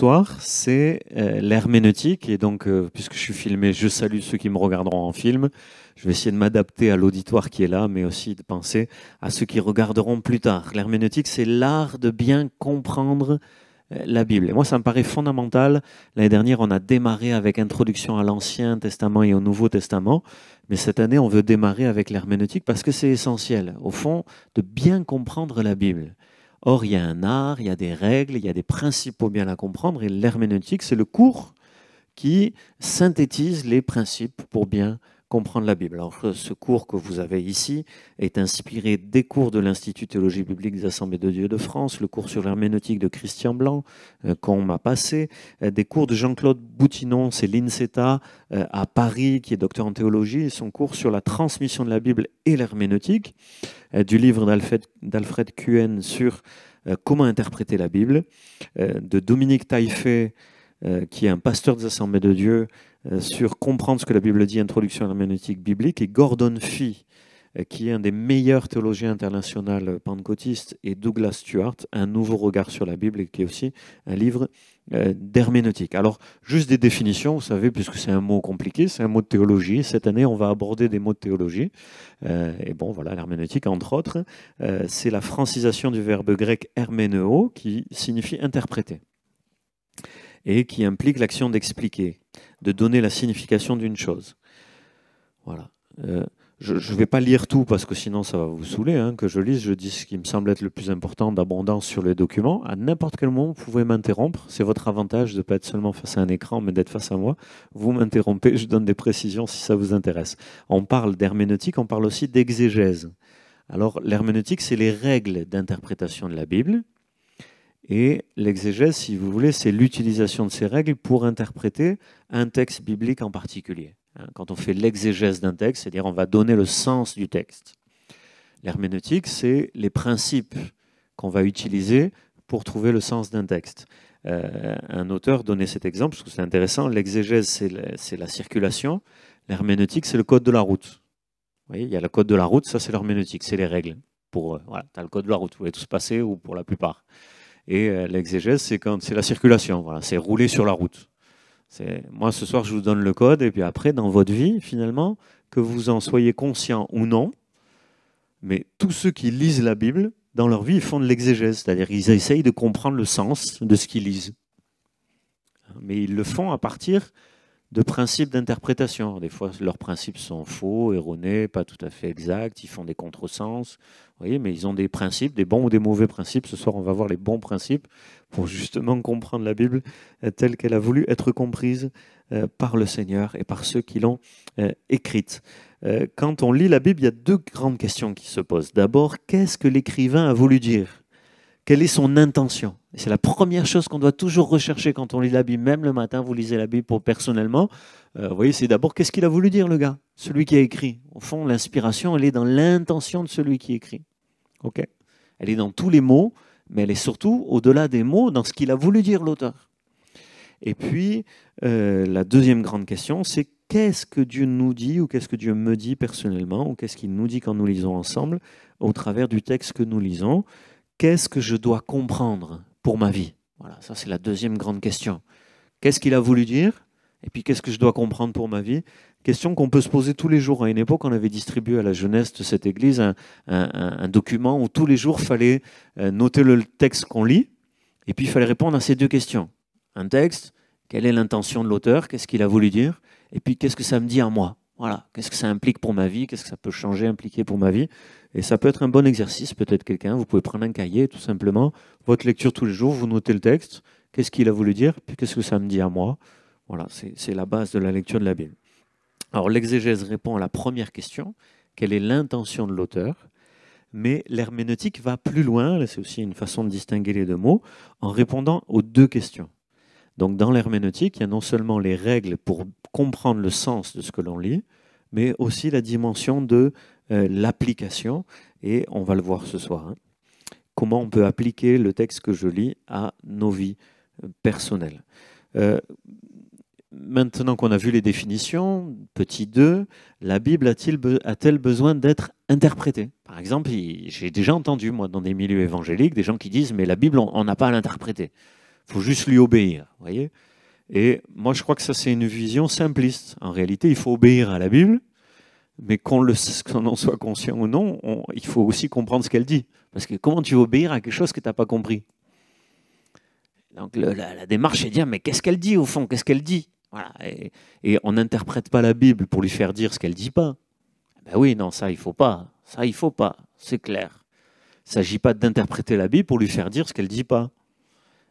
soir, c'est l'herméneutique. Et donc, puisque je suis filmé, je salue ceux qui me regarderont en film. Je vais essayer de m'adapter à l'auditoire qui est là, mais aussi de penser à ceux qui regarderont plus tard. L'herméneutique, c'est l'art de bien comprendre la Bible. Et moi, ça me paraît fondamental. L'année dernière, on a démarré avec introduction à l'Ancien Testament et au Nouveau Testament. Mais cette année, on veut démarrer avec l'herméneutique parce que c'est essentiel, au fond, de bien comprendre la Bible. Or, il y a un art, il y a des règles, il y a des principes pour bien la comprendre. Et l'herméneutique, c'est le cours qui synthétise les principes pour bien comprendre la Bible. Alors, ce cours que vous avez ici est inspiré des cours de l'Institut Théologie Biblique des Assemblées de Dieu de France, le cours sur l'herméneutique de Christian Blanc qu'on m'a passé, des cours de Jean-Claude Boutinon, c'est l'INSETA à Paris, qui est docteur en théologie, et son cours sur la transmission de la Bible et l'herméneutique, du livre d'Alfred Kuen sur comment interpréter la Bible, de Dominique Taillefer, qui est un pasteur des Assemblées de Dieu, sur comprendre ce que la Bible dit, introduction à l'herméneutique biblique, et Gordon Fee, qui est un des meilleurs théologiens internationaux pentecôtistes, et Douglas Stuart, un nouveau regard sur la Bible, et qui est aussi un livre d'herméneutique. Alors, juste des définitions, vous savez, puisque c'est un mot compliqué, c'est un mot de théologie. Cette année, on va aborder des mots de théologie. Et bon, voilà, l'herméneutique, entre autres, c'est la francisation du verbe grec herméneo, qui signifie interpréter, et qui implique l'action d'expliquer, de donner la signification d'une chose. Voilà. Je ne vais pas lire tout parce que sinon ça va vous saouler, hein, que je lise. Je dis ce qui me semble être le plus important d'abondance sur les documents. À n'importe quel moment, vous pouvez m'interrompre. C'est votre avantage de ne pas être seulement face à un écran, mais d'être face à moi. Vous m'interrompez, je donne des précisions si ça vous intéresse. On parle d'herméneutique, on parle aussi d'exégèse. Alors l'herméneutique, c'est les règles d'interprétation de la Bible. Et l'exégèse, si vous voulez, c'est l'utilisation de ces règles pour interpréter un texte biblique en particulier. Quand on fait l'exégèse d'un texte, c'est-à-dire on va donner le sens du texte. L'herméneutique, c'est les principes qu'on va utiliser pour trouver le sens d'un texte. Un auteur donnait cet exemple, parce que c'est intéressant. L'exégèse, c'est la circulation. L'herméneutique, c'est le code de la route. Vous voyez, il y a le code de la route, ça c'est l'herméneutique, c'est les règles. Voilà, tu as le code de la route, vous pouvez tous passer, ou pour la plupart. Et l'exégèse, c'est la circulation, voilà, c'est rouler sur la route. Moi, ce soir, je vous donne le code, et puis après, dans votre vie, finalement, que vous en soyez conscient ou non, mais tous ceux qui lisent la Bible, dans leur vie, ils font de l'exégèse, c'est-à-dire ils essayent de comprendre le sens de ce qu'ils lisent. Mais ils le font à partir de principes d'interprétation. Des fois, leurs principes sont faux, erronés, pas tout à fait exacts, ils font des contresens. Vous voyez, mais ils ont des principes, des bons ou des mauvais principes. Ce soir, on va voir les bons principes pour justement comprendre la Bible telle qu'elle a voulu être comprise par le Seigneur et par ceux qui l'ont écrite. Quand on lit la Bible, il y a deux grandes questions qui se posent. D'abord, qu'est-ce que l'écrivain a voulu dire ? Quelle est son intention? C'est la première chose qu'on doit toujours rechercher quand on lit la Bible. Même le matin, vous lisez la Bible personnellement. Vous voyez, c'est d'abord qu'est-ce qu'il a voulu dire, le gars, celui qui a écrit. Au fond, l'inspiration, elle est dans l'intention de celui qui écrit. Okay, elle est dans tous les mots, mais elle est surtout au-delà des mots, dans ce qu'il a voulu dire, l'auteur. Et puis, la deuxième grande question, c'est qu'est-ce que Dieu nous dit, ou qu'est-ce que Dieu me dit personnellement, ou qu'est-ce qu'il nous dit quand nous lisons ensemble, au travers du texte que nous lisons. Qu'est-ce que je dois comprendre pour ma vie? Voilà, ça c'est la deuxième grande question. Qu'est-ce qu'il a voulu dire? Et puis qu'est-ce que je dois comprendre pour ma vie? Question qu'on peut se poser tous les jours. À une époque, on avait distribué à la jeunesse de cette église un document où tous les jours, il fallait noter le texte qu'on lit, et puis il fallait répondre à ces deux questions. Un texte, quelle est l'intention de l'auteur? Qu'est-ce qu'il a voulu dire? Et puis qu'est-ce que ça me dit à moi? Voilà, qu'est-ce que ça implique pour ma vie? Qu'est-ce que ça peut changer, impliquer pour ma vie? Et ça peut être un bon exercice, peut-être quelqu'un, vous pouvez prendre un cahier, tout simplement, votre lecture tous les jours, vous notez le texte, qu'est-ce qu'il a voulu dire, puis qu'est-ce que ça me dit à moi? Voilà, c'est la base de la lecture de la Bible. Alors l'exégèse répond à la première question, quelle est l'intention de l'auteur? Mais l'herméneutique va plus loin, c'est aussi une façon de distinguer les deux mots, en répondant aux deux questions. Donc dans l'herméneutique, il y a non seulement les règles pour comprendre le sens de ce que l'on lit, mais aussi la dimension de l'application, et on va le voir ce soir. Hein. Comment on peut appliquer le texte que je lis à nos vies personnelles. Maintenant qu'on a vu les définitions, petit 2, la Bible a-t-elle besoin d'être interprétée? Par exemple, j'ai déjà entendu, moi, dans des milieux évangéliques, des gens qui disent « mais la Bible, on n'a pas à l'interpréter ». Il faut juste lui obéir, voyez. Et moi, je crois que ça, c'est une vision simpliste. En réalité, il faut obéir à la Bible, mais qu'on en soit conscient ou non, il faut aussi comprendre ce qu'elle dit. Parce que comment tu veux obéir à quelque chose que tu n'as pas compris? Donc la démarche, c'est de dire, mais qu'est-ce qu'elle dit au fond? Qu'est-ce qu'elle dit? Voilà. Et on n'interprète pas la Bible pour lui faire dire ce qu'elle ne dit pas. Ben oui, non, ça, il ne faut pas. Ça, il ne faut pas. C'est clair. Il ne s'agit pas d'interpréter la Bible pour lui faire dire ce qu'elle ne dit pas.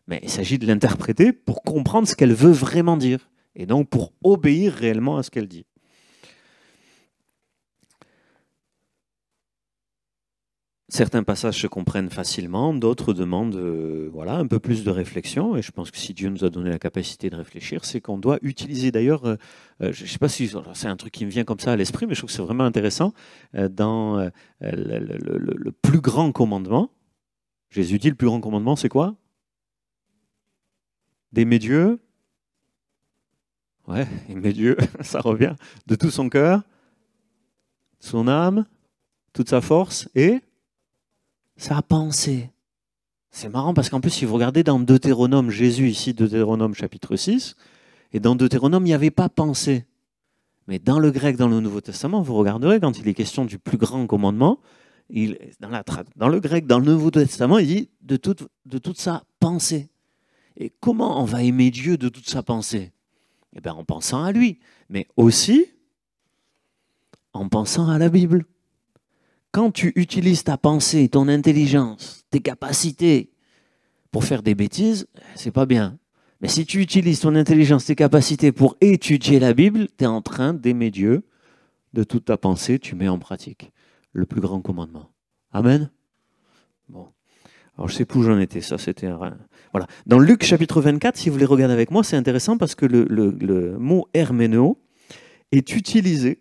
Mais il s'agit de l'interpréter pour comprendre ce qu'elle veut vraiment dire. Et donc pour obéir réellement à ce qu'elle dit. Certains passages se comprennent facilement, d'autres demandent voilà, un peu plus de réflexion. Et je pense que si Dieu nous a donné la capacité de réfléchir, c'est qu'on doit utiliser d'ailleurs, je ne sais pas si c'est un truc qui me vient comme ça à l'esprit, mais je trouve que c'est vraiment intéressant, dans le plus grand commandement. Jésus dit le plus grand commandement, c'est quoi? D'aimer Dieu. Ouais, aimer Dieu, ça revient. De tout son cœur, son âme, toute sa force et sa pensée. C'est marrant parce qu'en plus, si vous regardez dans Deutéronome, Jésus ici, Deutéronome chapitre 6, et dans Deutéronome, il n'y avait pas pensée. Mais dans le grec, dans le Nouveau Testament, vous regarderez, quand il est question du plus grand commandement, dans le grec, dans le Nouveau Testament, il dit de toute sa pensée. Et comment on va aimer Dieu de toute sa pensée? Eh bien, en pensant à lui, mais aussi en pensant à la Bible. Quand tu utilises ta pensée, ton intelligence, tes capacités pour faire des bêtises, c'est pas bien. Mais si tu utilises ton intelligence, tes capacités pour étudier la Bible, tu es en train d'aimer Dieu de toute ta pensée, tu mets en pratique le plus grand commandement. Amen. Bon. Alors je sais plus où j'en étais, ça c'était voilà. Dans Luc chapitre 24, si vous voulez regarder avec moi, c'est intéressant parce que le mot herméneo est utilisé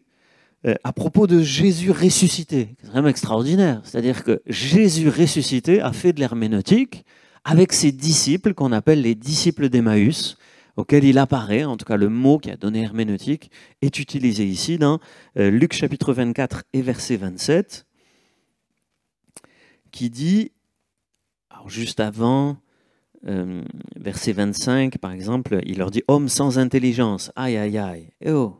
à propos de Jésus ressuscité. C'est vraiment extraordinaire. C'est-à-dire que Jésus ressuscité a fait de l'herméneutique avec ses disciples, qu'on appelle les disciples d'Emmaüs, auxquels il apparaît, en tout cas le mot qui a donné herméneutique, est utilisé ici dans Luc chapitre 24 et verset 27, qui dit, alors juste avant, verset 25 par exemple, il leur dit « Homme sans intelligence, aïe aïe aïe, eh oh !»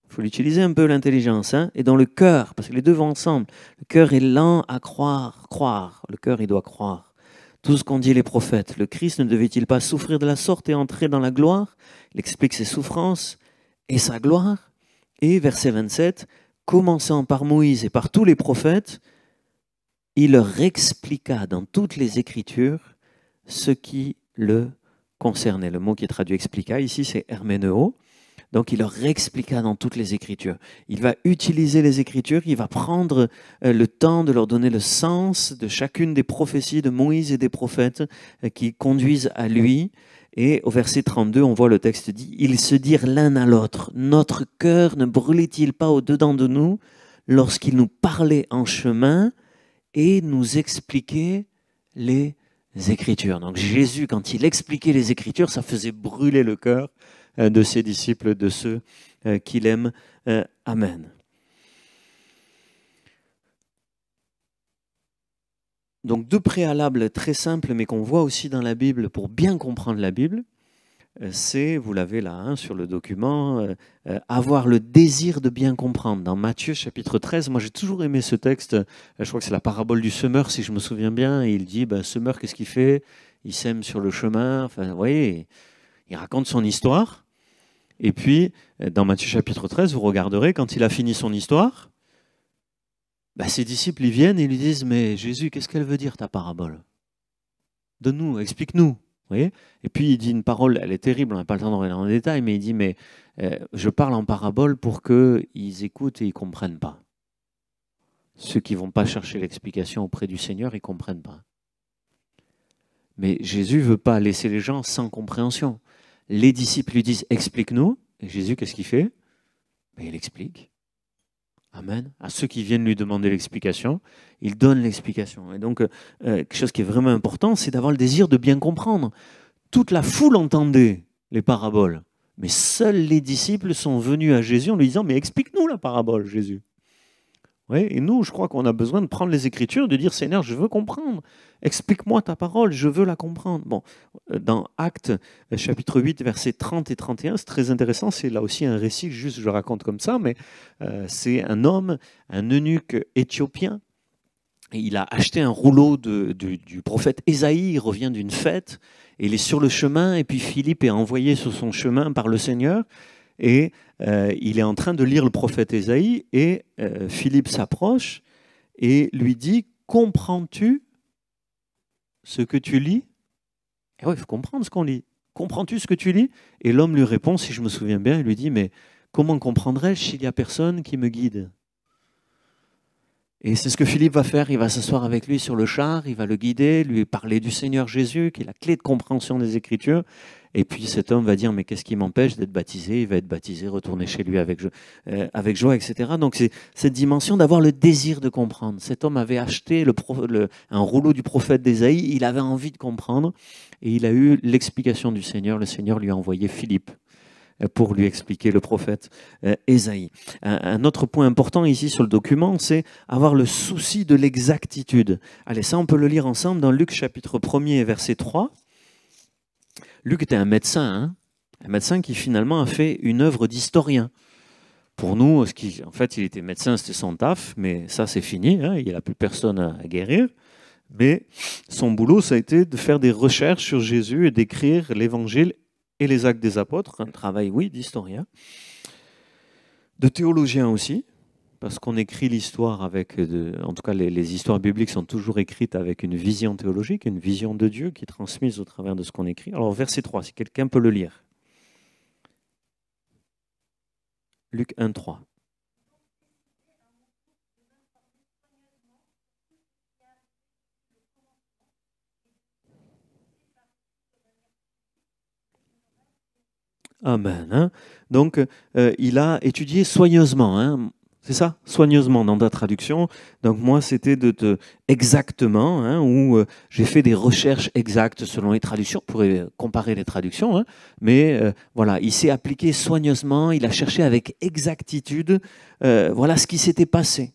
Il faut l'utiliser un peu l'intelligence, hein, et dans le cœur, parce que les deux vont ensemble. Le cœur est lent à croire. Le cœur, il doit croire. Tout ce qu'ont dit les prophètes. Le Christ ne devait-il pas souffrir de la sorte et entrer dans la gloire? Il explique ses souffrances et sa gloire. Et verset 27, commençant par Moïse et par tous les prophètes, il leur expliqua dans toutes les Écritures ce qui le concernait. Le mot qui est traduit expliqua ici, c'est herméneo. Donc il leur réexpliqua dans toutes les Écritures. Il va utiliser les Écritures, il va prendre le temps de leur donner le sens de chacune des prophéties de Moïse et des prophètes qui conduisent à lui. Et au verset 32, on voit le texte dit « Ils se dirent l'un à l'autre, notre cœur ne brûlait-il pas au-dedans de nous lorsqu'il nous parlait en chemin et nous expliquait les Écritures ?» Donc Jésus, quand il expliquait les Écritures, ça faisait brûler le cœur de ses disciples, de ceux qu'il aime. Amen. Donc deux préalables très simples, mais qu'on voit aussi dans la Bible pour bien comprendre la Bible, c'est, vous l'avez là hein, sur le document, avoir le désir de bien comprendre. Dans Matthieu chapitre 13, moi j'ai toujours aimé ce texte, je crois que c'est la parabole du semeur, si je me souviens bien, et il dit, semeur, qu'est-ce qu'il fait? Il sème sur le chemin, enfin, vous voyez, il raconte son histoire. Et puis, dans Matthieu chapitre 13, vous regarderez, quand il a fini son histoire, ses disciples ils viennent et lui disent « Mais Jésus, qu'est-ce qu'elle veut dire ta parabole? Donne-nous, explique-nous. » Vous voyez? Et puis il dit une parole, elle est terrible, on n'a pas le temps de revenir dans le détail, mais il dit « Mais je parle en parabole pour qu'ils écoutent et ils ne comprennent pas. Ceux qui ne vont pas chercher l'explication auprès du Seigneur, ils ne comprennent pas. » Mais Jésus ne veut pas laisser les gens sans compréhension. Les disciples lui disent « Explique-nous ». Et Jésus, qu'est-ce qu'il fait? Il explique. Amen. À ceux qui viennent lui demander l'explication, il donne l'explication. Et donc, quelque chose qui est vraiment important, c'est d'avoir le désir de bien comprendre. Toute la foule entendait les paraboles, mais seuls les disciples sont venus à Jésus en lui disant « Mais explique-nous la parabole, Jésus. » Oui, et nous, je crois qu'on a besoin de prendre les Écritures, de dire, Seigneur, je veux comprendre. Explique-moi ta parole, je veux la comprendre. Bon, dans Actes, chapitre 8, versets 30 et 31, c'est très intéressant. C'est là aussi un récit, juste je raconte comme ça, mais c'est un homme, un eunuque éthiopien. Et il a acheté un rouleau du prophète Ésaïe, il revient d'une fête, et il est sur le chemin, et puis Philippe est envoyé sur son chemin par le Seigneur, et il est en train de lire le prophète Ésaïe, et Philippe s'approche et lui dit, comprends-tu ce que tu lis? Et oui, il faut comprendre ce qu'on lit. Comprends-tu ce que tu lis? Et l'homme lui répond, si je me souviens bien, il lui dit, mais comment comprendrais-je s'il n'y a personne qui me guide? Et c'est ce que Philippe va faire, il va s'asseoir avec lui sur le char, il va le guider, lui parler du Seigneur Jésus, qui est la clé de compréhension des Écritures. Et puis cet homme va dire, mais qu'est-ce qui m'empêche d'être baptisé? Il va être baptisé, retourner chez lui avec joie, etc. Donc c'est cette dimension d'avoir le désir de comprendre. Cet homme avait acheté un rouleau du prophète d'Ésaïe, il avait envie de comprendre, et il a eu l'explication du Seigneur. Le Seigneur lui a envoyé Philippe pour lui expliquer le prophète Ésaïe. Un autre point important ici sur le document, c'est avoir le souci de l'exactitude. Allez, ça on peut le lire ensemble dans Luc chapitre 1er verset 3. Luc était un médecin qui finalement a fait une œuvre d'historien. Pour nous, en fait, il était médecin, c'était son taf, mais ça c'est fini, hein, il n'y a plus personne à guérir. Mais son boulot, ça a été de faire des recherches sur Jésus et d'écrire l'évangile et les actes des apôtres, un travail, oui, d'historien, de théologien aussi, parce qu'on écrit l'histoire avec, en tout cas les histoires bibliques sont toujours écrites avec une vision théologique, une vision de Dieu qui est transmise au travers de ce qu'on écrit. Alors verset 3, si quelqu'un peut le lire. Luc 1, 3. Amen. Hein. Donc, il a étudié soigneusement. Hein. C'est ça, soigneusement dans ta traduction. Donc moi, c'était exactement, hein, où j'ai fait des recherches exactes selon les traductions, pour comparer les traductions. Hein, mais voilà, il s'est appliqué soigneusement, il a cherché avec exactitude, voilà ce qui s'était passé.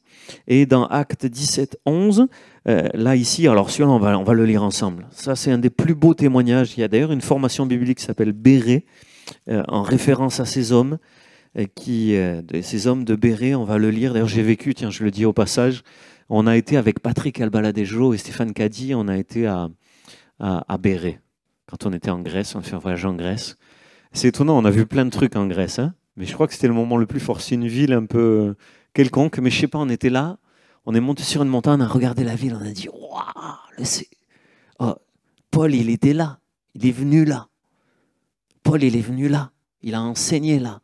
Et dans Actes 17, 11, là ici, alors celui-là, on va le lire ensemble. Ça, c'est un des plus beaux témoignages. Il y a d'ailleurs une formation biblique qui s'appelle Béré, en référence à ces hommes. Ces hommes de Béré, on va le lire. D'ailleurs, j'ai vécu, tiens, je le dis au passage, on a été avec Patrick Albaladejo et Stéphane Caddy, on a été à Béré. Quand on était en Grèce, on a fait un voyage en Grèce. C'est étonnant, on a vu plein de trucs en Grèce, hein, mais je crois que c'était le moment le plus fort. C'est une ville un peu quelconque, mais je sais pas, on était là, on est monté sur une montagne, on a regardé la ville, on a dit, waouh, Paul, il était là, il est venu là. Paul, il est venu là, il a enseigné là.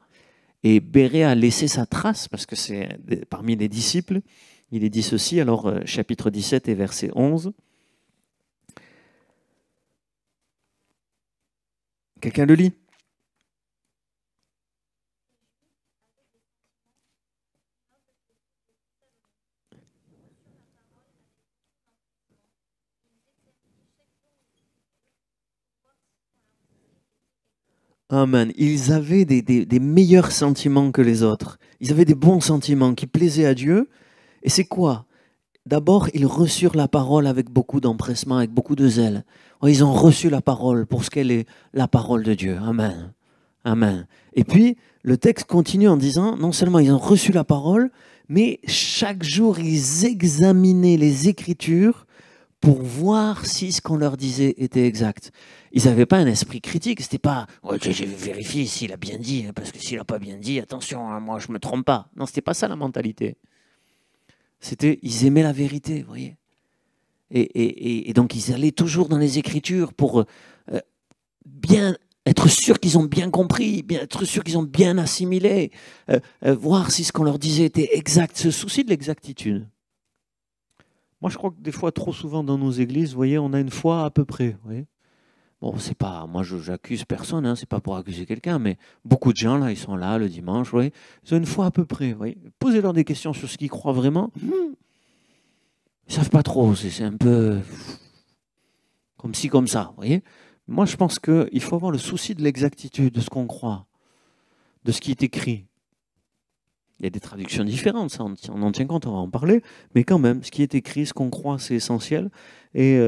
Et Béré a laissé sa trace, parce que c'est parmi les disciples. Il est dit ceci, alors chapitre 17 et verset 11. Quelqu'un le lit? Amen. Ils avaient des meilleurs sentiments que les autres. Ils avaient des bons sentiments qui plaisaient à Dieu. Et c'est quoi? D'abord, ils reçurent la parole avec beaucoup d'empressement, avec beaucoup de zèle. Ils ont reçu la parole pour ce qu'elle est, la parole de Dieu. Amen. Amen. Et puis, le texte continue en disant, non seulement ils ont reçu la parole, mais chaque jour, ils examinaient les Écritures pour voir si ce qu'on leur disait était exact. Ils n'avaient pas un esprit critique, c'était pas ouais, j'ai vérifié s'il a bien dit, parce que s'il n'a pas bien dit, attention, hein, moi je ne me trompe pas. Non, c'était pas ça la mentalité. C'était, ils aimaient la vérité, vous voyez. Et donc ils allaient toujours dans les Écritures pour bien être sûrs qu'ils ont bien compris, bien être sûrs qu'ils ont bien assimilé, voir si ce qu'on leur disait était exact, ce souci de l'exactitude. Moi, je crois que des fois, trop souvent dans nos églises, vous voyez, on a une foi à peu près. Vous voyez. Bon, c'est pas, moi, j'accuse personne, hein, c'est pas pour accuser quelqu'un, mais beaucoup de gens là, ils sont là le dimanche, vous voyez, ils ont une foi à peu près. Vous voyez. Posez-leur des questions sur ce qu'ils croient vraiment. Ils savent pas trop, c'est un peu comme ci, comme ça. Vous voyez. Moi, je pense qu'il faut avoir le souci de l'exactitude de ce qu'on croit, de ce qui est écrit. Il y a des traductions différentes, ça, on en tient compte, on va en parler, mais quand même, ce qui est écrit, ce qu'on croit, c'est essentiel. Et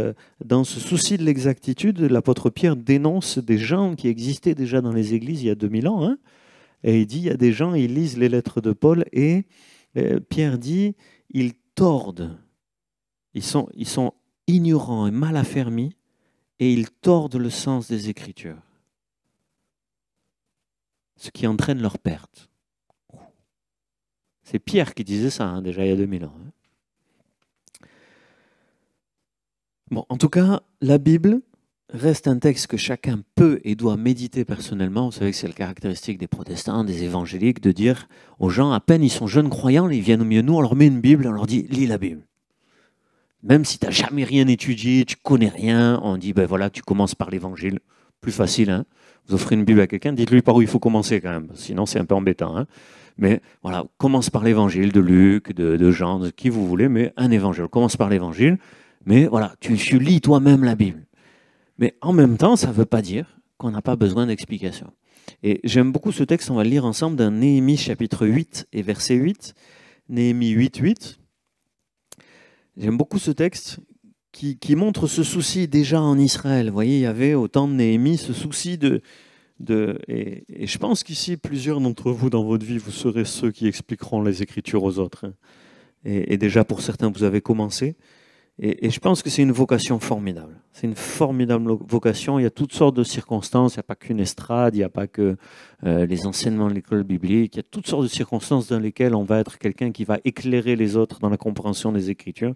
dans ce souci de l'exactitude, l'apôtre Pierre dénonce des gens qui existaient déjà dans les églises il y a 2000 ans, hein, et il dit, il y a des gens, ils lisent les lettres de Paul, et Pierre dit, ils tordent, ils sont ignorants et mal affermis, et ils tordent le sens des Écritures, ce qui entraîne leur perte. C'est Pierre qui disait ça, hein, déjà il y a 2000 ans. Hein. Bon, en tout cas, la Bible reste un texte que chacun peut et doit méditer personnellement. Vous savez que c'est la caractéristique des protestants, des évangéliques, de dire aux gens, à peine ils sont jeunes croyants, ils viennent au milieu de nous, on leur met une Bible, on leur dit, lis la Bible. Même si tu n'as jamais rien étudié, tu connais rien, on dit, ben voilà, tu commences par l'évangile. Plus facile, hein. Vous offrez une Bible à quelqu'un, dites-lui par où il faut commencer quand même, sinon c'est un peu embêtant. Hein. Mais voilà, commence par l'évangile de Luc, de Jean, de qui vous voulez, mais un évangile. Commence par l'évangile, mais voilà, tu lis toi-même la Bible. Mais en même temps, ça ne veut pas dire qu'on n'a pas besoin d'explications. Et j'aime beaucoup ce texte, on va le lire ensemble, dans Néhémie chapitre 8 et verset 8. Néhémie 8, 8. J'aime beaucoup ce texte qui montre ce souci déjà en Israël. Vous voyez, il y avait au temps de Néhémie ce souci et je pense qu'ici, plusieurs d'entre vous dans votre vie, vous serez ceux qui expliqueront les Écritures aux autres. Et déjà, pour certains, vous avez commencé. Et je pense que c'est une vocation formidable. C'est une formidable vocation. Il y a toutes sortes de circonstances. Il n'y a pas qu'une estrade, il n'y a pas que les enseignements de l'école biblique. Il y a toutes sortes de circonstances dans lesquelles on va être quelqu'un qui va éclairer les autres dans la compréhension des Écritures.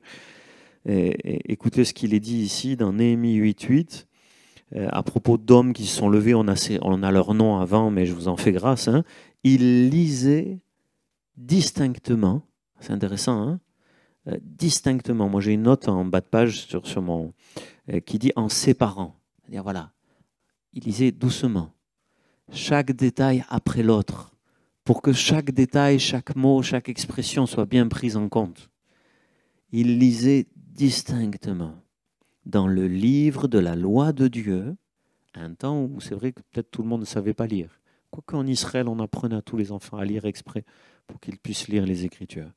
Et écoutez ce qu'il est dit ici dans Néhémie 8.8. À propos d'hommes qui se sont levés, on a leur nom avant, mais je vous en fais grâce. Hein. Ils lisaient distinctement, c'est intéressant, hein, distinctement. Moi, j'ai une note en bas de page sur mon qui dit en séparant. C'est-à-dire, voilà, il lisait doucement, chaque détail après l'autre, pour que chaque détail, chaque mot, chaque expression soit bien prise en compte. Il lisait distinctement dans le livre de la loi de Dieu, un temps où c'est vrai que peut-être tout le monde ne savait pas lire. Quoique en Israël, on apprenait à tous les enfants à lire exprès pour qu'ils puissent lire les Écritures.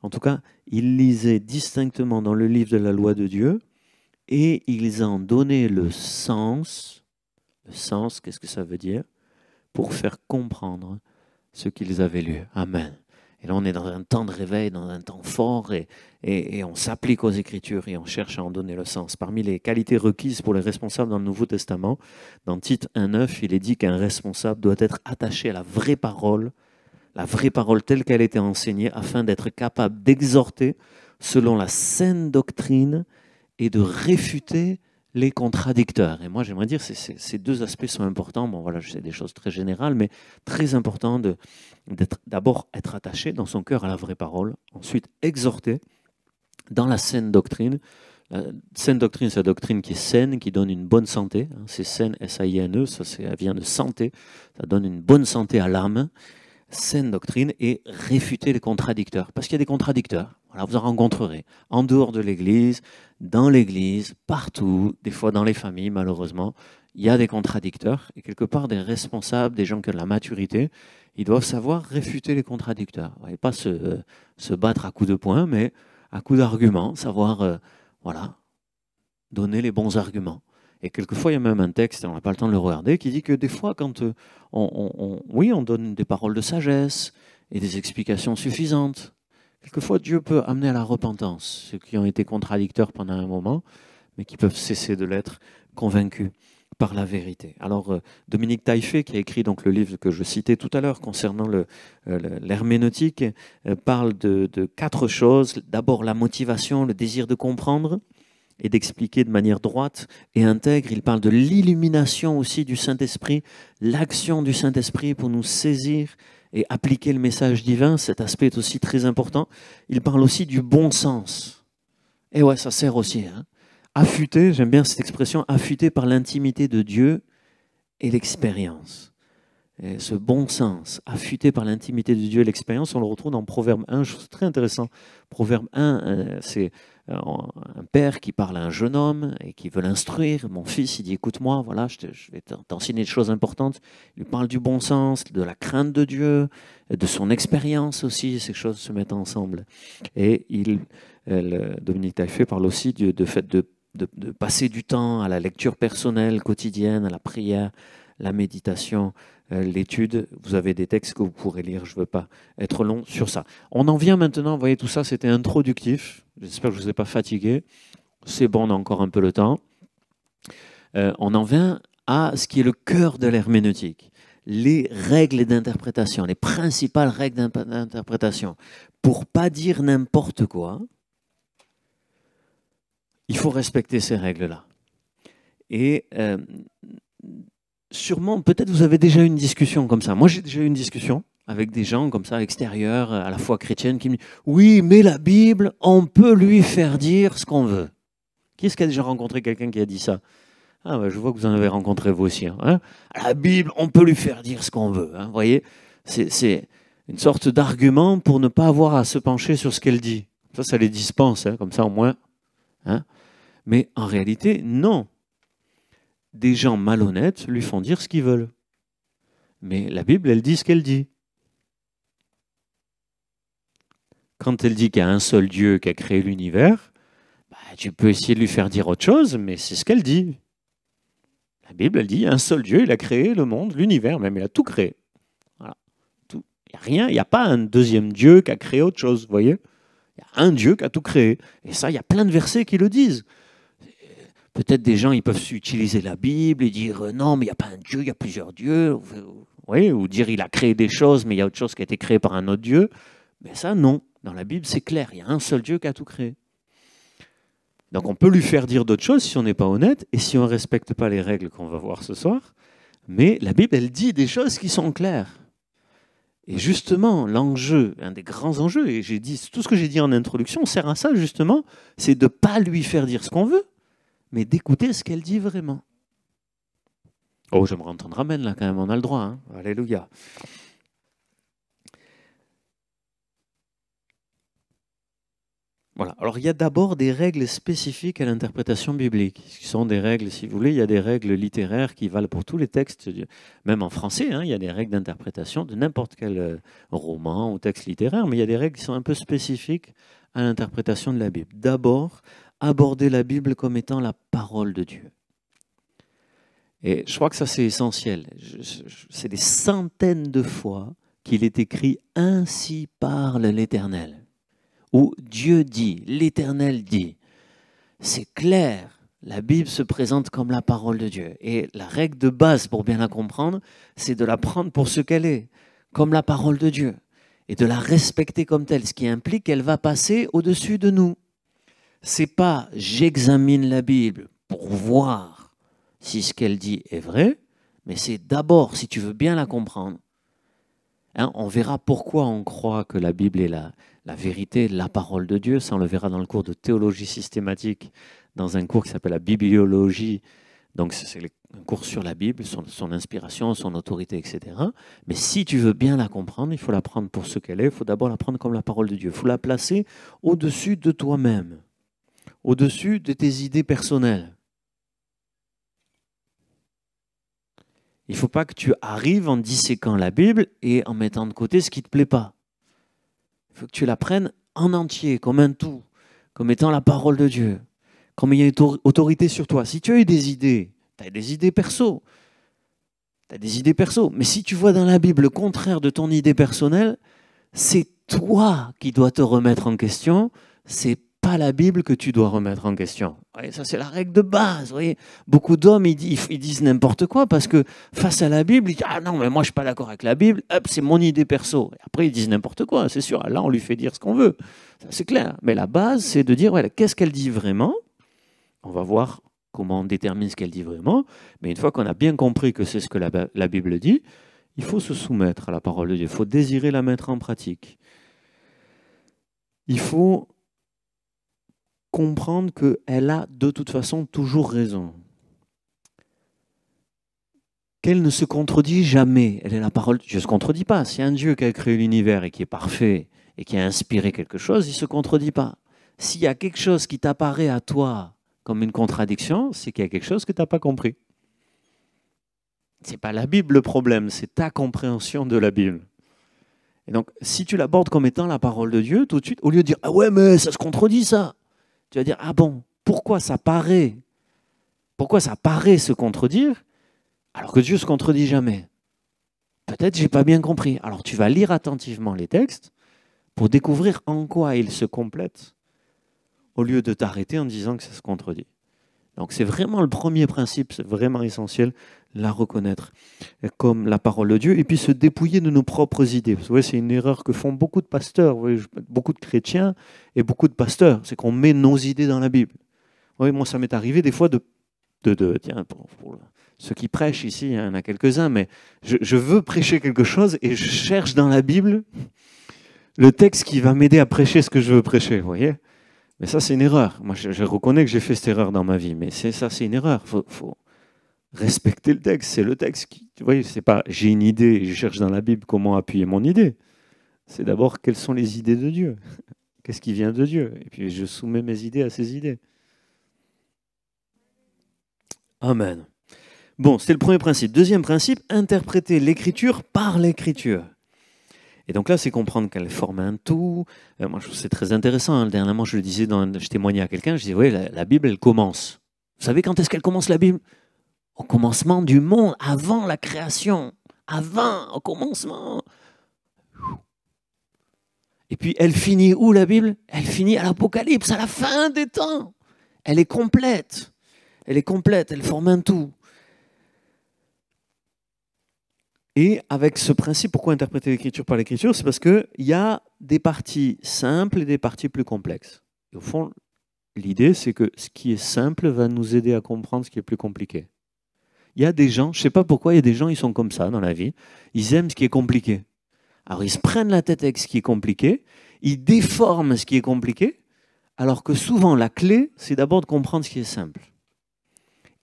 En tout cas, ils lisaient distinctement dans le livre de la loi de Dieu et ils en donnaient le sens. Le sens, qu'est-ce que ça veut dire? Pour faire comprendre ce qu'ils avaient lu. Amen. Et là, on est dans un temps de réveil, dans un temps fort, et on s'applique aux Écritures et on cherche à en donner le sens. Parmi les qualités requises pour les responsables dans le Nouveau Testament, dans Tite 1.9, il est dit qu'un responsable doit être attaché à la vraie parole telle qu'elle a été enseignée, afin d'être capable d'exhorter selon la saine doctrine et de réfuter les contradicteurs. Et moi, j'aimerais dire que ces deux aspects sont importants. Bon, voilà, c'est des choses très générales, mais très important d'abord être attaché dans son cœur à la vraie parole, ensuite exhorter dans la saine doctrine. La saine doctrine, c'est la doctrine qui est saine, qui donne une bonne santé. C'est saine, S-A-I-N-E, ça vient de santé. Ça donne une bonne santé à l'âme. Saine doctrine et réfuter les contradicteurs. Parce qu'il y a des contradicteurs. Voilà, vous en rencontrerez en dehors de l'Église, dans l'Église, partout, des fois dans les familles, malheureusement. Il y a des contradicteurs et quelque part des responsables, des gens qui ont de la maturité, ils doivent savoir réfuter les contradicteurs. Et pas se battre à coups de poing, mais à coups d'arguments, savoir voilà, donner les bons arguments. Et quelquefois, il y a même un texte, on n'a pas le temps de le regarder, qui dit que des fois, quand on donne des paroles de sagesse et des explications suffisantes, quelquefois, Dieu peut amener à la repentance ceux qui ont été contradicteurs pendant un moment, mais qui peuvent cesser de l'être, convaincus par la vérité. Alors, Dominique Taillefer, qui a écrit donc le livre que je citais tout à l'heure concernant l'herméneutique, parle de 4 choses. D'abord, la motivation, le désir de comprendre et d'expliquer de manière droite et intègre. Il parle de l'illumination aussi du Saint-Esprit, l'action du Saint-Esprit pour nous saisir et appliquer le message divin. Cet aspect est aussi très important. Il parle aussi du bon sens. Et ouais, ça sert aussi. Hein. Affûté, j'aime bien cette expression, affûté par l'intimité de Dieu et l'expérience. Et ce bon sens, affûté par l'intimité de Dieu et l'expérience, on le retrouve dans Proverbe 1, chose très intéressant. Proverbe 1, c'est un père qui parle à un jeune homme et qui veut l'instruire. Mon fils, il dit, écoute-moi, voilà, je vais t'enseigner des choses importantes. Il lui parle du bon sens, de la crainte de Dieu, de son expérience aussi. Ces choses se mettent ensemble. Et Dominique Taillefer parle aussi du fait de passer du temps à la lecture personnelle quotidienne, à la prière, la méditation, l'étude. Vous avez des textes que vous pourrez lire, je ne veux pas être long sur ça. On en vient maintenant, vous voyez, tout ça c'était introductif. J'espère que je ne vous ai pas fatigué. C'est bon, on a encore un peu le temps. On en vient à ce qui est le cœur de l'herméneutique. Les règles d'interprétation, les principales règles d'interprétation. Pour pas dire n'importe quoi, il faut respecter ces règles-là. Et sûrement, peut-être vous avez déjà eu une discussion comme ça. Moi, j'ai déjà eu une discussion avec des gens comme ça, extérieurs, à la foi chrétienne, qui me disent « Oui, mais la Bible, on peut lui faire dire ce qu'on veut. » Qui est-ce qui a déjà rencontré quelqu'un qui a dit ça? Ah, bah, je vois que vous en avez rencontré vous aussi. Hein. La Bible, on peut lui faire dire ce qu'on veut. Hein. Vous voyez, c'est une sorte d'argument pour ne pas avoir à se pencher sur ce qu'elle dit. Ça les dispense, hein, comme ça au moins. Hein. Mais en réalité, non. Des gens malhonnêtes lui font dire ce qu'ils veulent. Mais la Bible, elle dit ce qu'elle dit. Quand elle dit qu'il y a un seul Dieu qui a créé l'univers, bah, tu peux essayer de lui faire dire autre chose, mais c'est ce qu'elle dit. La Bible, elle dit qu'il y a un seul Dieu, il a créé le monde, l'univers même, il a tout créé. Voilà. Tout. Il n'y a rien, il n'y a pas un deuxième Dieu qui a créé autre chose, vous voyez? Il y a un Dieu qui a tout créé. Et ça, il y a plein de versets qui le disent. Peut-être des gens, ils peuvent utiliser la Bible et dire non, mais il n'y a pas un Dieu, il y a plusieurs dieux. Oui, ou dire il a créé des choses, mais il y a autre chose qui a été créée par un autre Dieu. Mais ça, non. Dans la Bible, c'est clair. Il y a un seul Dieu qui a tout créé. Donc on peut lui faire dire d'autres choses si on n'est pas honnête et si on ne respecte pas les règles qu'on va voir ce soir. Mais la Bible, elle dit des choses qui sont claires. Et justement, l'enjeu, un des grands enjeux, et j'ai dit tout ce que j'ai dit en introduction sert à ça justement, c'est de ne pas lui faire dire ce qu'on veut, mais d'écouter ce qu'elle dit vraiment. Oh, j'aimerais entendre amen là quand même, on a le droit. Hein. Alléluia. Voilà. Alors il y a d'abord des règles spécifiques à l'interprétation biblique, qui sont des règles, si vous voulez, il y a des règles littéraires qui valent pour tous les textes, même en français, hein, il y a des règles d'interprétation de n'importe quel roman ou texte littéraire, mais il y a des règles qui sont un peu spécifiques à l'interprétation de la Bible. D'abord, aborder la Bible comme étant la parole de Dieu. Et je crois que ça c'est essentiel. C'est des centaines de fois qu'il est écrit « Ainsi parle l'Éternel » où Dieu dit, l'Éternel dit. C'est clair, la Bible se présente comme la parole de Dieu. Et la règle de base pour bien la comprendre, c'est de la prendre pour ce qu'elle est, comme la parole de Dieu, et de la respecter comme telle, ce qui implique qu'elle va passer au-dessus de nous. C'est pas j'examine la Bible pour voir si ce qu'elle dit est vrai, mais c'est d'abord, si tu veux bien la comprendre, hein, on verra pourquoi on croit que la Bible est la vérité, la parole de Dieu. Ça, on le verra dans le cours de théologie systématique, dans un cours qui s'appelle la bibliologie. Donc, c'est un cours sur la Bible, son inspiration, son autorité, etc. Mais si tu veux bien la comprendre, il faut la prendre pour ce qu'elle est. Il faut d'abord la prendre comme la parole de Dieu. Il faut la placer au-dessus de toi-même, au-dessus de tes idées personnelles. Il ne faut pas que tu arrives en disséquant la Bible et en mettant de côté ce qui ne te plaît pas. Il faut que tu la prennes en entier, comme un tout, comme étant la parole de Dieu, comme il y a une autorité sur toi. Si tu as eu des idées, tu as des idées perso. Tu as des idées perso. Mais si tu vois dans la Bible le contraire de ton idée personnelle, c'est toi qui dois te remettre en question, c'est pas la Bible que tu dois remettre en question. Et ça, c'est la règle de base. Vous voyez, beaucoup d'hommes, ils disent n'importe quoi parce que face à la Bible, ils disent « Ah non, mais moi, je ne suis pas d'accord avec la Bible. Hop, c'est mon idée perso. » Et après, ils disent n'importe quoi, c'est sûr. Là, on lui fait dire ce qu'on veut. Ça, c'est clair. Mais la base, c'est de dire voilà, qu'est-ce qu'elle dit vraiment. On va voir comment on détermine ce qu'elle dit vraiment. Mais une fois qu'on a bien compris que c'est ce que la Bible dit, il faut se soumettre à la parole de Dieu. Il faut désirer la mettre en pratique. Il faut comprendre qu'elle a de toute façon toujours raison. Qu'elle ne se contredit jamais. Elle est la parole. Je ne se contredis pas. S'il y a un Dieu qui a créé l'univers et qui est parfait et qui a inspiré quelque chose, il ne se contredit pas. S'il y a quelque chose qui t'apparaît à toi comme une contradiction, c'est qu'il y a quelque chose que tu n'as pas compris. Ce n'est pas la Bible le problème, c'est ta compréhension de la Bible. Et donc, si tu l'abordes comme étant la parole de Dieu, tout de suite, au lieu de dire « Ah ouais, mais ça se contredit ça », tu vas dire « Ah bon, pourquoi ça paraît se contredire alors que Dieu ne se contredit jamais ?» Peut-être j'ai pas bien compris. Alors tu vas lire attentivement les textes pour découvrir en quoi ils se complètent au lieu de t'arrêter en disant que ça se contredit. Donc c'est vraiment le premier principe, c'est vraiment essentiel, la reconnaître comme la parole de Dieu et puis se dépouiller de nos propres idées. Vous voyez, c'est une erreur que font beaucoup de pasteurs, vous voyez, beaucoup de chrétiens et beaucoup de pasteurs, c'est qu'on met nos idées dans la Bible. Vous voyez, moi ça m'est arrivé des fois tiens, pour ceux qui prêchent ici, il y en a quelques-uns, mais je veux prêcher quelque chose et je cherche dans la Bible le texte qui va m'aider à prêcher ce que je veux prêcher, vous voyez. Mais ça, c'est une erreur. Moi, je reconnais que j'ai fait cette erreur dans ma vie, mais c'est une erreur. Faut respecter le texte. C'est le texte qui, vous voyez, c'est pas j'ai une idée et je cherche dans la Bible comment appuyer mon idée. C'est d'abord quelles sont les idées de Dieu. Qu'est-ce qui vient de Dieu? Et puis je soumets mes idées à ses idées. Amen. Bon, c'était le premier principe. Deuxième principe, interpréter l'écriture par l'écriture. Et donc là, c'est comprendre qu'elle forme un tout. Moi, je trouve c'est très intéressant. Hein. Dernièrement, je le disais, je témoignais à quelqu'un, je disais, oui, la Bible, elle commence. Vous savez quand est-ce qu'elle commence, la Bible? Au commencement du monde, avant la création. Avant, au commencement. Et puis, elle finit où, la Bible? Elle finit à l'Apocalypse, à la fin des temps. Elle est complète. Elle est complète, elle forme un tout. Et avec ce principe, pourquoi interpréter l'écriture par l'écriture? C'est parce qu'il y a des parties simples et des parties plus complexes. Et au fond, l'idée, c'est que ce qui est simple va nous aider à comprendre ce qui est plus compliqué. Il y a des gens, je ne sais pas pourquoi, il y a des gens, ils sont comme ça dans la vie, ils aiment ce qui est compliqué. Alors ils se prennent la tête avec ce qui est compliqué, ils déforment ce qui est compliqué, alors que souvent la clé, c'est d'abord de comprendre ce qui est simple.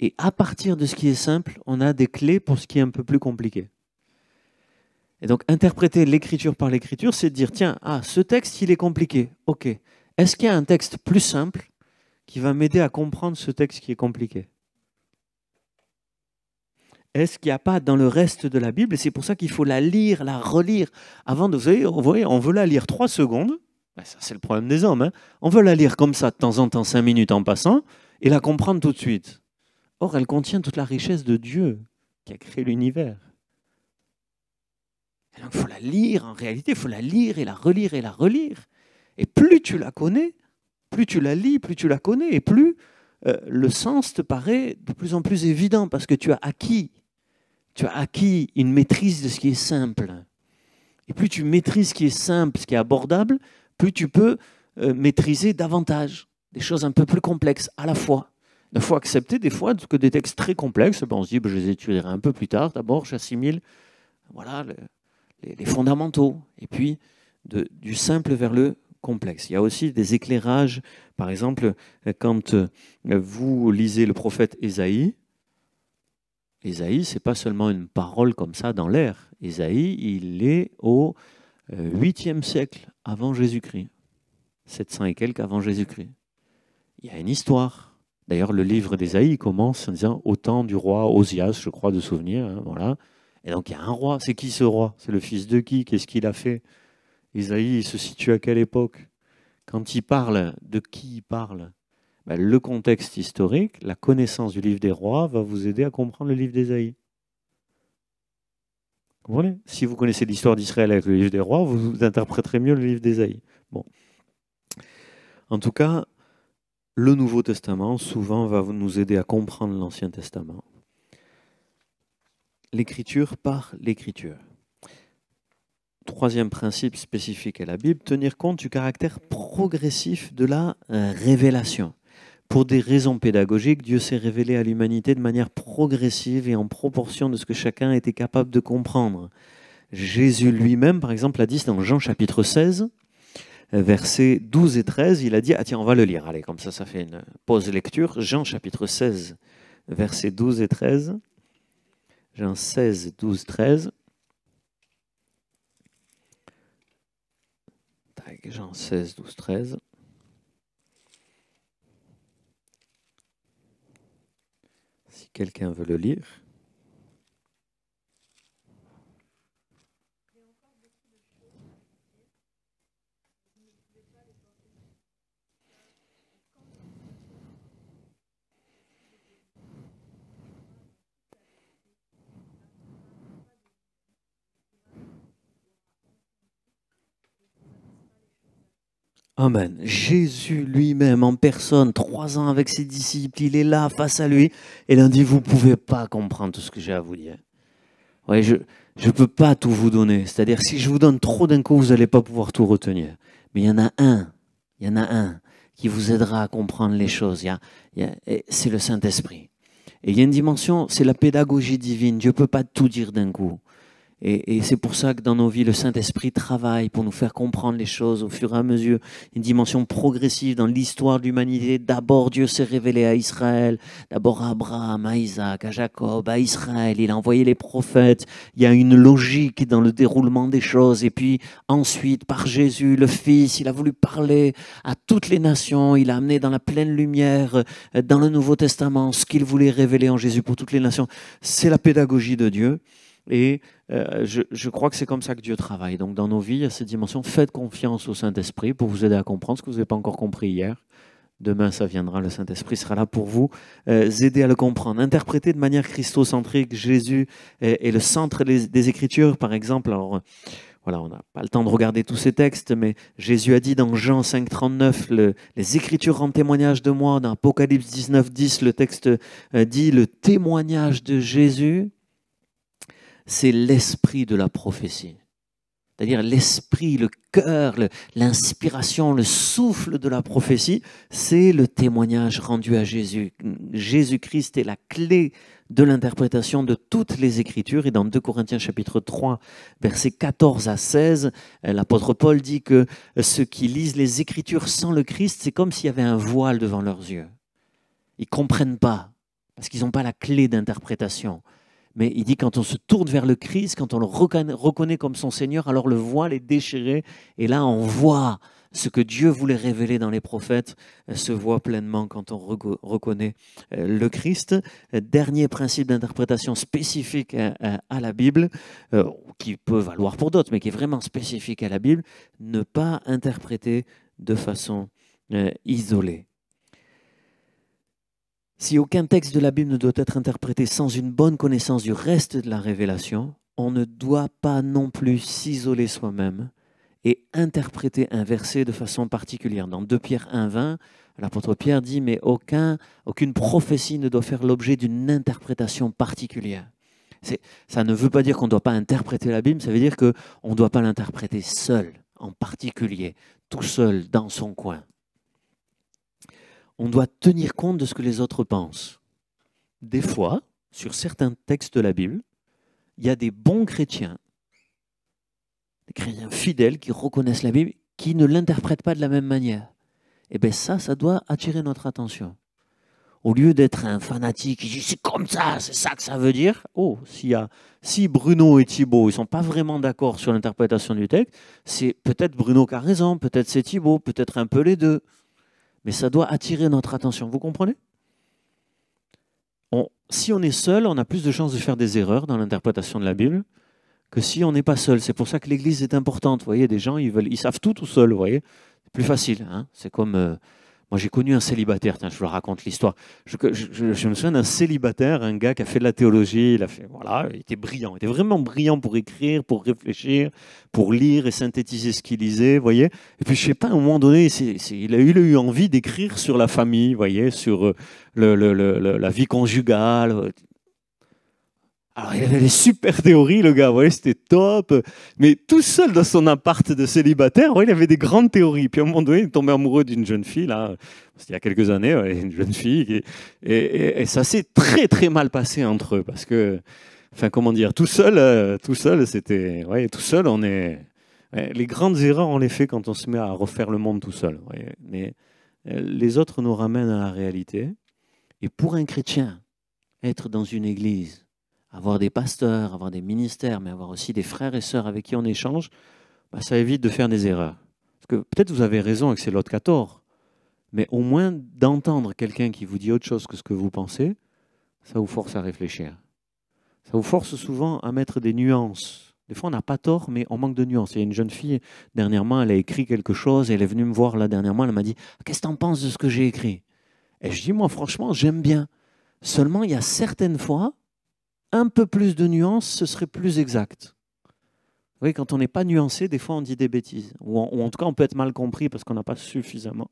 Et à partir de ce qui est simple, on a des clés pour ce qui est un peu plus compliqué. Et donc, interpréter l'écriture par l'écriture, c'est de dire, tiens, ce texte, il est compliqué. OK. Est-ce qu'il y a un texte plus simple qui va m'aider à comprendre ce texte qui est compliqué? Est-ce qu'il n'y a pas dans le reste de la Bible, et c'est pour ça qu'il faut la lire, la relire, avant de... Vous voyez, on veut la lire 3 secondes, ben ça c'est le problème des hommes, hein. On veut la lire comme ça, de temps en temps, 5 minutes en passant, et la comprendre tout de suite. Or, elle contient toute la richesse de Dieu qui a créé l'univers. Donc, il faut la lire, en réalité, il faut la lire et la relire et la relire. Et plus tu la connais, plus tu la lis, plus tu la connais, et plus le sens te paraît de plus en plus évident, parce que tu as acquis une maîtrise de ce qui est simple. Et plus tu maîtrises ce qui est simple, ce qui est abordable, plus tu peux maîtriser davantage des choses un peu plus complexes à la fois. Il faut accepter des fois que des textes très complexes, on se dit, je les étudierai un peu plus tard, d'abord j'assimile, voilà, les fondamentaux, et puis du simple vers le complexe. Il y a aussi des éclairages, par exemple, quand vous lisez le prophète Ésaïe, Ésaïe, ce n'est pas seulement une parole comme ça dans l'air. Ésaïe, il est au 8e siècle avant Jésus-Christ, 700 et quelques avant Jésus-Christ. Il y a une histoire. D'ailleurs, le livre d'Ésaïe commence en disant « Au temps du roi Osias », je crois de souvenir, hein, voilà. Et donc, il y a un roi. C'est qui ce roi? C'est le fils de qui? Qu'est-ce qu'il a fait? Isaïe, il se situe à quelle époque? Quand il parle, de qui il parle? Ben, le contexte historique, la connaissance du livre des rois va vous aider à comprendre le livre d'Ésaïe. Vous comprenez? Si vous connaissez l'histoire d'Israël avec le livre des rois, vous interpréterez mieux le livre d'Ésaïe. Bon. En tout cas, le Nouveau Testament, souvent, va nous aider à comprendre l'Ancien Testament. L'écriture par l'écriture. Troisième principe spécifique à la Bible, tenir compte du caractère progressif de la révélation. Pour des raisons pédagogiques, Dieu s'est révélé à l'humanité de manière progressive et en proportion de ce que chacun était capable de comprendre. Jésus lui-même, par exemple, a dit dans Jean chapitre 16, versets 12 et 13, il a dit, tiens, on va le lire, allez, comme ça fait une pause lecture. Jean chapitre 16, versets 12 et 13. Jean 16, 12, 13. Jean 16, 12, 13. Si quelqu'un veut le lire. Amen. Jésus lui-même en personne, 3 ans avec ses disciples, il est là face à lui et il a dit, vous ne pouvez pas comprendre tout ce que j'ai à vous dire. Ouais, je ne peux pas tout vous donner. C'est-à-dire, si je vous donne trop d'un coup, vous n'allez pas pouvoir tout retenir. Mais il y en a un qui vous aidera à comprendre les choses. C'est le Saint-Esprit. Et il y a une dimension, c'est la pédagogie divine. Dieu ne peut pas tout dire d'un coup. Et c'est pour ça que dans nos vies, le Saint-Esprit travaille pour nous faire comprendre les choses au fur et à mesure. Une dimension progressive dans l'histoire de l'humanité. D'abord, Dieu s'est révélé à Israël. D'abord à Abraham, à Isaac, à Jacob, à Israël. Il a envoyé les prophètes. Il y a une logique dans le déroulement des choses. Et puis ensuite, par Jésus, le Fils, il a voulu parler à toutes les nations. Il a amené dans la pleine lumière, dans le Nouveau Testament, ce qu'il voulait révéler en Jésus pour toutes les nations. C'est la pédagogie de Dieu. Et je crois que c'est comme ça que Dieu travaille. Donc dans nos vies, il y a cette dimension, faites confiance au Saint-Esprit pour vous aider à comprendre ce que vous n'avez pas encore compris hier. Demain, ça viendra, le Saint-Esprit sera là pour vous aider à le comprendre. Interpréter de manière christocentrique, Jésus est le centre des Écritures, par exemple. Alors, voilà, on n'a pas le temps de regarder tous ces textes, mais Jésus a dit dans Jean 5, 39, les Écritures rendent témoignage de moi. Dans Apocalypse 19, 10, le texte dit le témoignage de Jésus, c'est l'esprit de la prophétie. C'est-à-dire l'esprit, le cœur, l'inspiration, le souffle de la prophétie, c'est le témoignage rendu à Jésus. Jésus-Christ est la clé de l'interprétation de toutes les Écritures. Et dans 2 Corinthiens chapitre 3, versets 14 à 16, l'apôtre Paul dit que ceux qui lisent les Écritures sans le Christ, c'est comme s'il y avait un voile devant leurs yeux. Ils ne comprennent pas, parce qu'ils n'ont pas la clé d'interprétation. Mais il dit quand on se tourne vers le Christ, quand on le reconnaît comme son Seigneur, alors le voile est déchiré. Et là, on voit ce que Dieu voulait révéler dans les prophètes, se voit pleinement quand on reconnaît le Christ. Dernier principe d'interprétation spécifique à la Bible, qui peut valoir pour d'autres, mais qui est vraiment spécifique à la Bible, ne pas interpréter de façon isolée. Si aucun texte de la Bible ne doit être interprété sans une bonne connaissance du reste de la révélation, on ne doit pas non plus s'isoler soi-même et interpréter un verset de façon particulière. Dans 2 Pierre 1,20, l'apôtre Pierre dit « Mais aucune prophétie ne doit faire l'objet d'une interprétation particulière ». Ça ne veut pas dire qu'on ne doit pas interpréter la Bible, ça veut dire qu'on ne doit pas l'interpréter seul, en particulier, tout seul, dans son coin. On doit tenir compte de ce que les autres pensent. Des fois, sur certains textes de la Bible, il y a des bons chrétiens, des chrétiens fidèles qui reconnaissent la Bible, qui ne l'interprètent pas de la même manière. Et bien ça doit attirer notre attention. Au lieu d'être un fanatique qui dit c'est comme ça, c'est ça que ça veut dire. Oh, si Bruno et Thibaut ne sont pas vraiment d'accord sur l'interprétation du texte, c'est peut-être Bruno qui a raison, peut-être c'est Thibaut, peut-être un peu les deux. Mais ça doit attirer notre attention. Vous comprenez ? Si on est seul, on a plus de chances de faire des erreurs dans l'interprétation de la Bible que si on n'est pas seul. C'est pour ça que l'Église est importante. Vous voyez, des gens, ils savent tout seuls. Vous voyez, c'est plus facile. Hein, c'est comme... moi, j'ai connu un célibataire. Tiens, je vous raconte l'histoire. Je me souviens d'un célibataire, un gars qui a fait de la théologie. Il était brillant. Il était vraiment brillant pour écrire, pour réfléchir, pour lire et synthétiser ce qu'il lisait. Vous voyez. Et puis, je sais pas, à un moment donné, il a eu envie d'écrire sur la famille, vous voyez, sur la vie conjugale. Alors, il avait des super théories, le gars, vous voyez, c'était top. Mais tout seul dans son appart de célibataire, il avait des grandes théories. Puis à un moment donné, il est tombé amoureux d'une jeune fille, là, c'était il y a quelques années, une jeune fille. Et ça s'est très, très mal passé entre eux. Parce que, enfin, comment dire, tout seul, c'était... Ouais, tout seul, on est... Ouais, les grandes erreurs, on les fait quand on se met à refaire le monde tout seul. Ouais. Mais les autres nous ramènent à la réalité. Et pour un chrétien, être dans une église, avoir des pasteurs, avoir des ministères, mais avoir aussi des frères et sœurs avec qui on échange, ça évite de faire des erreurs. Parce que peut-être vous avez raison et que c'est l'autre qui a tort, mais au moins d'entendre quelqu'un qui vous dit autre chose que ce que vous pensez, Ça vous force à réfléchir. Ça vous force souvent à mettre des nuances. Des fois, on n'a pas tort, mais on manque de nuances. Il y a une jeune fille, dernièrement, elle a écrit quelque chose, et elle est venue me voir là dernièrement, elle m'a dit « Qu'est-ce que tu en penses de ce que j'ai écrit ?» Et je dis « Moi, franchement, j'aime bien. Seulement, il y a certaines fois, un peu plus de nuances, ce serait plus exact. » Vous voyez, quand on n'est pas nuancé, des fois, on dit des bêtises. Ou en tout cas, on peut être mal compris parce qu'on n'a pas suffisamment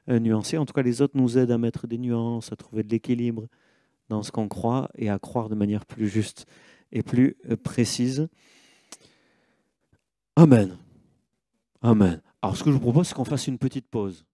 nuancé. En tout cas, les autres nous aident à mettre des nuances, à trouver de l'équilibre dans ce qu'on croit et à croire de manière plus juste et plus précise. Amen. Amen. Alors, ce que je vous propose, c'est qu'on fasse une petite pause.